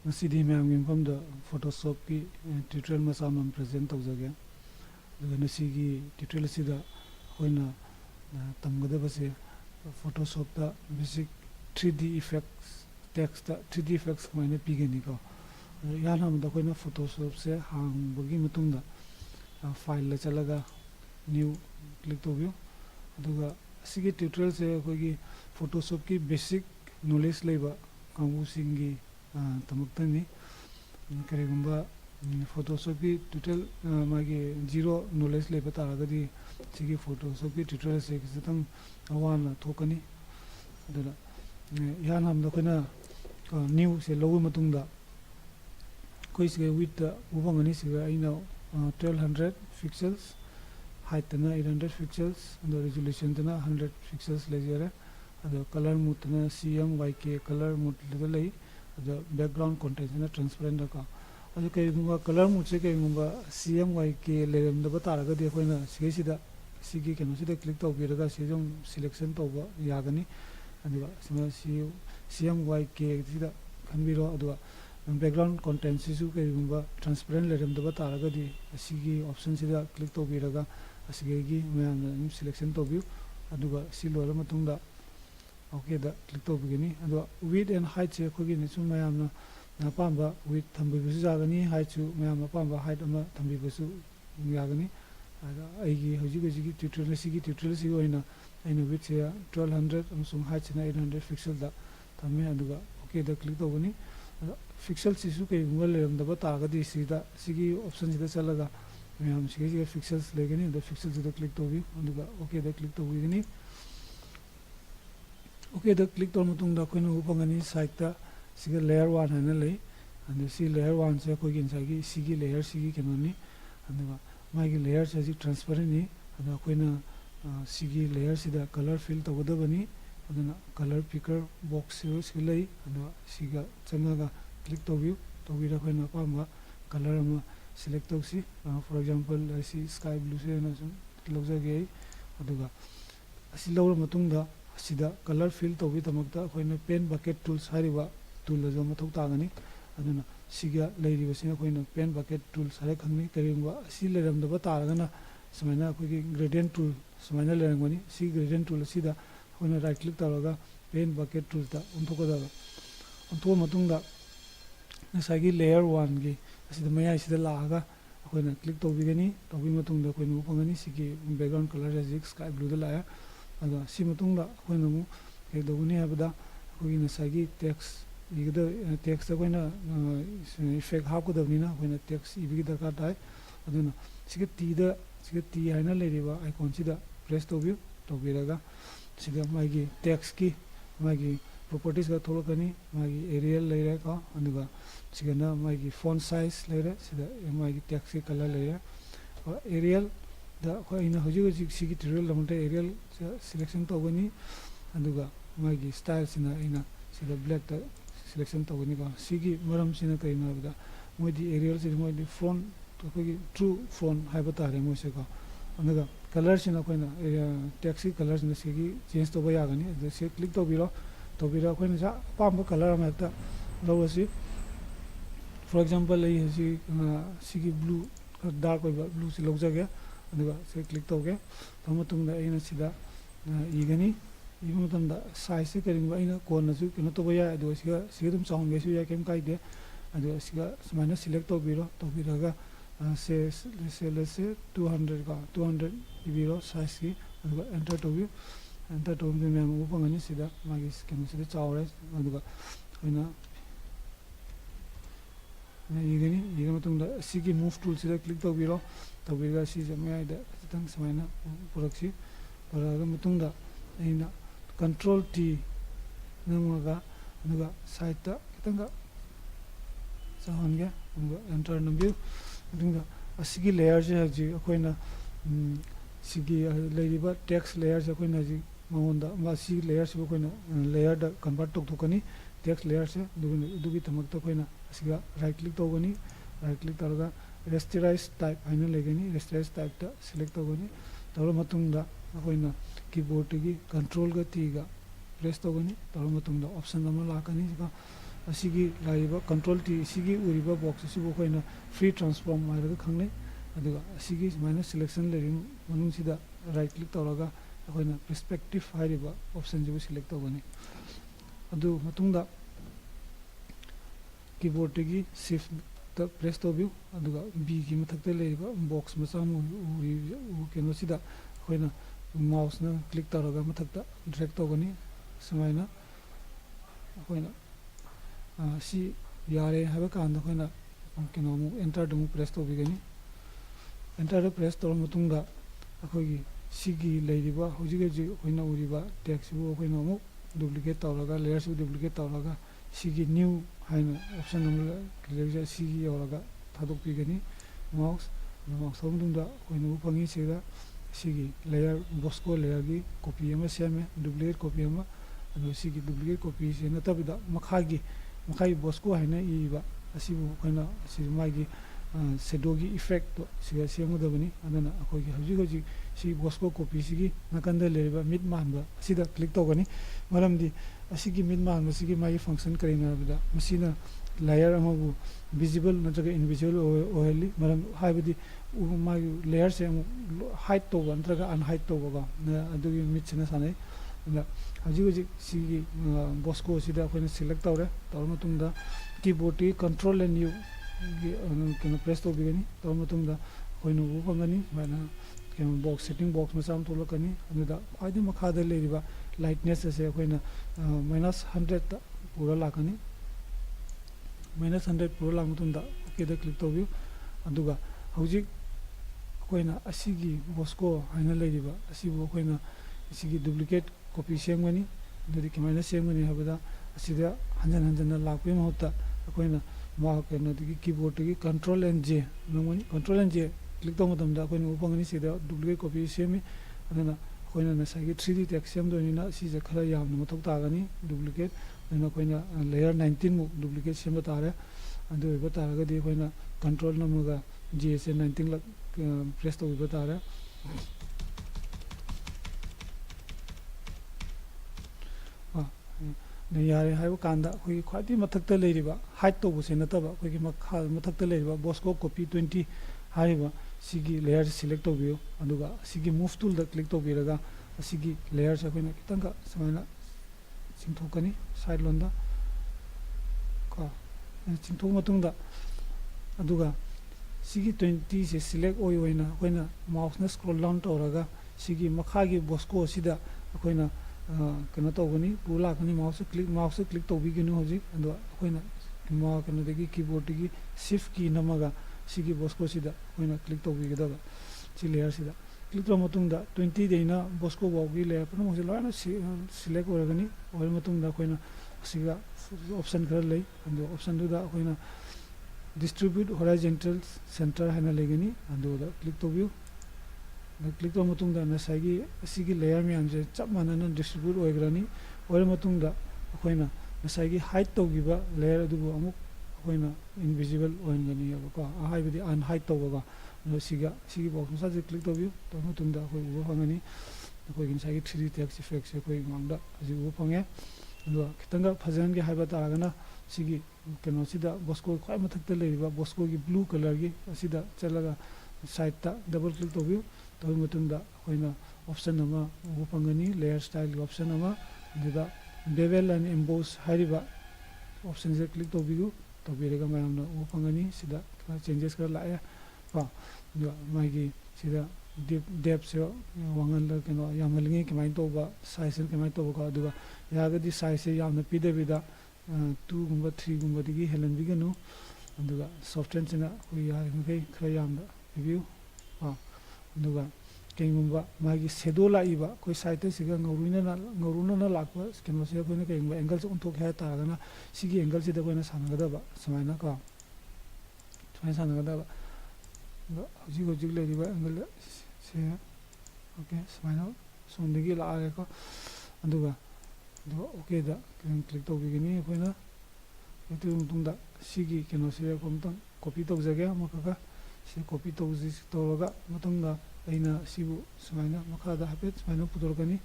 ngasi ma'am की मफम the Photoshop की tutorial मसा मम प्रेजेंट तौजगे ngasi की ट्यूटोरियल सिदा होइना तमगदबसे फोटोशॉप दा बेसिक 3D इफेक्ट्स टेक्स्ट दा 3D इफेक्ट्स माइने पिगेनी को यान हम दा कोइना फोटोशॉप से हांग बगी मतुंग दा फाइल ला चलगा न्यू क्लिक तौबियो अदुगा सिगी ट्यूटोरियल से कोई फोटोशॉप की बेसिक नॉलेज लेबा कांगू सिंगी तमक्तनी करिगुंबा फोटोशॉप की ट्यूटोरियल मागी जीरो नॉलेज लेबा तारगदी सिगी फोटोशॉप की ट्यूटोरियल से खितंग अवाना थोकनी अदुला यान हम दखना न्यू से लोगो मतुंगदा कोई से विथ उबंगनी से आइना 1200 pixels height na 800 pixels and the resolution na 100 pixels lejere the color mode na CMYK color mode lei the background content na transparent ka adu kai gumba color mode se kai gumba CMYK leram da batara ga de koina sigi sida sigi kenu sida click to biraga se jong selection to ba yagani adu sima CMYK sida kanbiro adu background content sisu kai gumba transparent leram da batara ga di sigi option sida click to biraga asigi मैम selection तौबियो अदुगा सिलोर मतुंगदा okay दा click तौबिगनी अदुगा width and height से खोगी निसु मैम ना पांबा विथ थंबिबसु जागनी हाइट सु मैम पांबा हाइट अमा थंबिबसु यागनी अदा आइगी होजिगी ट्यूटोरियल सिगी ट्यूटोरियल सिगी होइना आइना विथ से 1200 अमसुंग हाइट से 800 पिक्सल दा थमे अदुगा ओके दा क्लिक तौबनी पिक्सल सिसु के गुगल लेरम दबा तागदी सिदा सिगी ऑप्शन सिदा चलगा मैम सिगे पिक्सेल्स लेगनी द पिक्सेल्स द क्लिक तौबी अदुगा ओके द क्लिक तौबिगनी ओके द क्लिक तौर मतुंग द कोइन उपंगनी साइड ता सिगे लेयर 1 हने ले and सी लेयर 1 से कोइ गिनसागी सिगी लेयर सिगी केनोनी अदुगा मागी लेयर से जी ट्रांसपेरेंट नि अदुगा कोइना सिगी लेयर सिदा कलर फिल तौगदबनी अदुना कलर पिकर बॉक्स से ले अदुगा सिगा चंगागा क्लिक तौबियो तौबिरा कोइना पामा कलर अमा select तौसी for example ऐसी sky blue से ना सुन लौजगे अदुगा असी लौर मतुंगदा असिदा कलर फिल तौबी तमकता कोइना पेन बकेट टूल्स हारिबा टूल जो मथौ तागनी अदुना सिगा लेरिबसिना कोइना पेन बकेट टूल्स हारे खंगनी करिंगबा असी लेरमदबा तारगना समाइना कोइ ग्रेडियंट टूल समाइना लेरंगबनी सी ग्रेडियंट टूल सिदा कोइना राइट क्लिक तौरगा पेन बकेट टूल ता उनथोकदा उनथो मतुंगदा नसागी लेयर 1 गी असिदा मया इसिदा लागा अखोइना क्लिक तौबिगनी तौबि मतुंगदा कोइना उपंगनी सिगी बैकग्राउंड कलर जे स्काई ब्लू दा लाया अदा सि मतुंगदा कोइना मु के दोगनी हाबदा कोइ नसागी टेक्स्ट इगदा टेक्स्ट कोइना इफेक्ट हापकदबनिना कोइना टेक्स्ट इबिगी दरकार ताय अदुना सिगे टी हाइना लेरिबा आइकॉन सिदा प्रेस तौबियो तौबिरागा सिदा मागी टेक्स्ट की मागी properties का थोड़कनी मागी एरियल लेरे का अदुगा सिगना मागी font size लेरे सिदा मागी टेक्स्ट की कलर लेरे और एरियल दा खोइना होजी सिगी ट्यूटोरियल लमते एरियल सिलेक्शन तौगनी अदुगा मागी स्टाइल सिना इना सिदा ब्लैक ता सिलेक्शन तौगनी का सिगी मरम सिना कइना बदा मोदी एरियल से मोदी font तो कोई true font हाइबा तारे मोसे का अदुगा कलर सिना कोइना टेक्स्ट की कलर सिना सिगी चेंज तो बयागनी से क्लिक तो बिरो तौबिरा कोइना जा पाम कलर अमता लौसी फॉर एग्जांपल सिगी ब्लू डार्क ब्लू से लौजगे अदुगा से क्लिक तौगे तमतुंगदा आइना सिदा इगनी इबमतंदा साइज से करिंगबा आइना कोनसु किनो तो बया अदुगा सिगा तुम चाहंगेसु या केम काइदे अदुगा सिगा समाना सिलेक्ट तौबिरो तौबिरागा से 200 का 200 इबिरो साइज की अदुगा एंटर तौबियो एंटर तौबि मैम उपंगनी सिदा मागी केनो सिदा चावरे अदुगा कोइना इगनी इगा मतुंगदा सिगी मूव टूल सिदा क्लिक तौबिरो तौबिगा सि जमायदा तंग समाइना पुरक्सी परागा मतुंगदा आइना कंट्रोल टी नमगा अदुगा साइड ता कितंगा चाहनगे अदुगा एंटर नंबियो अदुगा असिगी लेयर से जी अखोइना सिगी लेरिबा टेक्स्ट लेयर से कोइना जी मौंदा मासी लेयर से कोइना लेयर दा कन्वर्ट तौथोकनी टेक्स्ट लेयर से दुगी तमकता कोइना असिगा राइट क्लिक तौगनी राइट क्लिक तौरगा रेस्टराइज टाइप आइना लेगनी रेस्टराइज टाइप ता सिलेक्ट तौगनी तौर मतुंगदा कोइना कीबोर्ड की कंट्रोल गा टी गा प्रेस तौगनी तौर मतुंगदा ऑप्शन अमा लाकनी asigi laiba control T sigi uriba box asibu koina free transform hairaga khangnei aduga asigi sumaina selection lerim manung sida right click tawraga akoina perspective hairiba option jibu select tawgani adu matungda keyboard tegi shift ta press tawbiu aduga B ki mathakta leiba box macha mu keno sida akoina mouse na click tawraga mathakta drag tawgani sumaina akoina si yare haba kanda akoina keno mu enter du press tawbigani enter press tawra matungda akoigi sigi leiriba hojigeji akoina uriba text bu akoina mu duplicate tawraga layers bu duplicate tawraga sigi new haina option number clear sigi yawraga thadok pigani mouse matungda akoina upangi sida sigi layer bosco layer gi copy ama seme duplicate copy ama adu sigi duplicate copy se natabida makhai bosco haina iba asibu akoina si magi shadow gi effect siga semudabani adana akoigi hoji si bosco copy sigi nakanda leriba mid manba asida click tawgani maramdi asigi mid manba sigi magi function karina bida masina layer amabu visible natraga invisible oheli maram haibadi magi layer se height to natraga unheight to ga adugi mid sina sanai na hoji sigi bosco sida akoina select tawre tawra matungda keyboard ti control and u kena press to bigani tawra matungda akoina upangani mana kena box setting box masam tolakani anuda khwaidi makhada leriba lightness ase akoina -100 ta pura lakani -100 pura lamutunda okay da click tawbiu aduga hojik akoina asigi bosco haina leriba asibu akoina asigi duplicate copy semgani dudi kemaina semgani habada asida hanjan lakpe mahutta akoina ma kena digi keyboard gi control and j nangoni control and j click taw matamda akoina upangani sida duplicate copy semi adana akoina nasagi 3D text semdonina sija khara yamna mathok tagani duplicate adana akoina layer 19 mu duplicate semba tare adu iba taraga di akoina control namaga j se 19 lak press taw iba tare ne yare haiba kanda khoi khwati mathakta leiriba height to buse nataba khoi ki makha mathakta leiriba bosco copy 20 haiba sigi layer select to biyo aduga sigi move tool da click to biraga sigi layer sa koina kitanga samaina chingthokani side londa ka chingthok matungda aduga sigi 20 se select oi oina koina mouse na scroll down tawraga sigi makha gi bosco sida koina kena tawgani pula kani mouse click tawbigini hoji ando akoina ma kena degi keyboard gi shift key namaga sigi bosco sida akoina click tawbigidaba si layer sida click taw matungda 20 deina bosco bawgi layer pano hoji loina select oragani ol matungda akoina siga option khara lei ando option du da akoina distribute horizontal center hana legani ando da click tawbiu click taw matungda nasagi sigi layer mi amje chap manana distribute oigrani ol matungda akoina nasagi height tawgiba layer adubu amuk akoina invisible oingani abako haibidi unheight tawga sigi box masa je click tawbiu taw matungda akoi uba phangani akoi gin sagi 3D text effect se koi ngangda aji uba phange ando kitanga phajan gi haiba taragana sigi keno sida bosco khoi mathakta leiba bosco gi blue color gi asida chalaga side ta double click tawbiu taw matungda akoina option ama uba phangani layer style option ama dida bevel and emboss hariba option je click tawbiu tawbirega mayamna uba phangani sida changes kara lae pa magi sida depth se wangal keno yamalngi kemai toba size kemai toba ka aduga yagadi size se yamna pidebida 2 gumba 3 gumba digi helan biganu aduga software china koi yari ngai khara yamna review pa aduga kengumba magi shadow laiba koi side siga ngoruna na lakwa keno se koina kengba angle unthok ha taragana sigi angle sida koina sanagadaba samaina ka samaina sanagadaba hoji leriba angle se okay samaina sondigi laare ko aduga do okay da click tawbigini koina etu tungda sigi keno se komtang copy tawjage amaka se copy tawji tawraga matungda aina sibu samaina makada hapet samaina pudorgani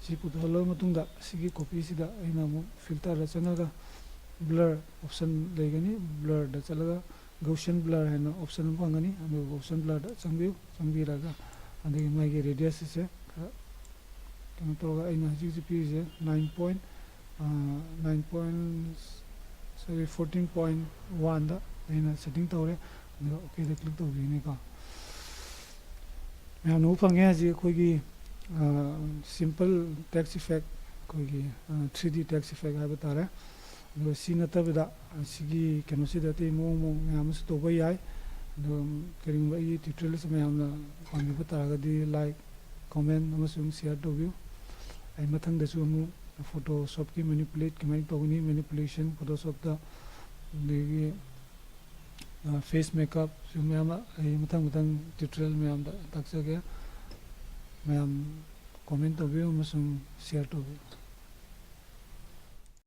si pudorlo matungda sigi copy sida aina mu filter ra chanaga blur option legani blur da chalaga Gaussian blur hai na option pangani adu Gaussian blur da changbi raga adu mai ge radius se kama toga aina GCP is 14.1 da aina setting tawre adu okay da click to bini ka मैं अनु पंगे जी कोई की simple text effect कोई की 3D text effect है बता रहे हैं सीन तब दा सिगी कैनो से दाते मोंग मैं हम से तो भाई आए करेंगे भाई ट्यूटोरियल से मैं हम ना पंगे बता रहा दी लाइक कमेंट हम से शेयर तो व्यू आई मथंग दसु हम फोटोशॉप की मैनिपुलेट की मैं तो नहीं मैनिपुलेशन फोटोशॉप दा देखिए फेस मेकअप जो मैं हम मथंग ट्यूटोरियल में हम तक से गया मैं हम कमेंट तो व्यू हम से शेयर तो व्यू